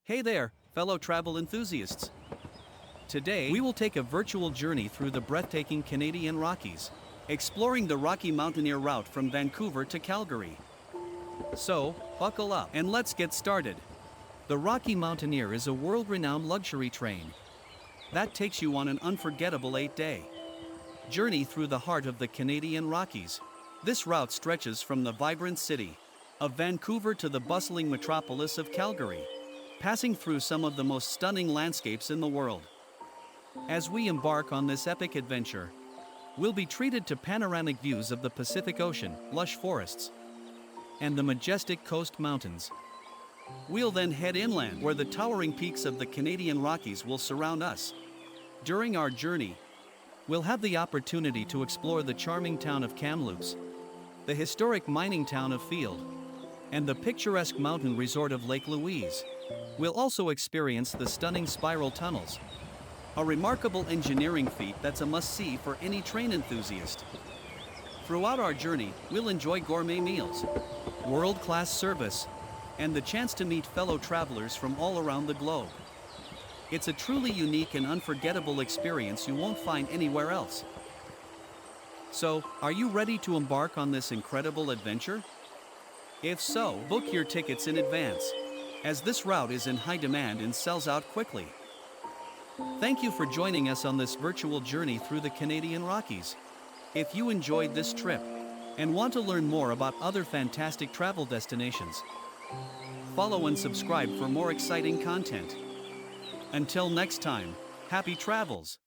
Hey there, fellow travel enthusiasts. Today, we will take a virtual journey through the breathtaking Canadian Rockies, exploring the Rocky Mountaineer route from Vancouver to Calgary. So, buckle up and let's get started. The Rocky Mountaineer is a world-renowned luxury train that takes you on an unforgettable 8-day journey through the heart of the Canadian Rockies. This route stretches from the vibrant city of Vancouver to the bustling metropolis of Calgary, passing through some of the most stunning landscapes in the world. As we embark on this epic adventure, we'll be treated to panoramic views of the Pacific Ocean, lush forests, and the majestic coast mountains. We'll then head inland, where the towering peaks of the Canadian Rockies will surround us. During our journey, we'll have the opportunity to explore the charming town of Kamloops, the historic mining town of Field, and the picturesque mountain resort of Lake Louise. We'll also experience the stunning spiral tunnels, a remarkable engineering feat that's a must-see for any train enthusiast. Throughout our journey, we'll enjoy gourmet meals, world-class service, and the chance to meet fellow travelers from all around the globe. It's a truly unique and unforgettable experience you won't find anywhere else. So, are you ready to embark on this incredible adventure? If so, book your tickets in advance, as this route is in high demand and sells out quickly. Thank you for joining us on this virtual journey through the Canadian Rockies. If you enjoyed this trip and want to learn more about other fantastic travel destinations, follow and subscribe for more exciting content. Until next time, happy travels!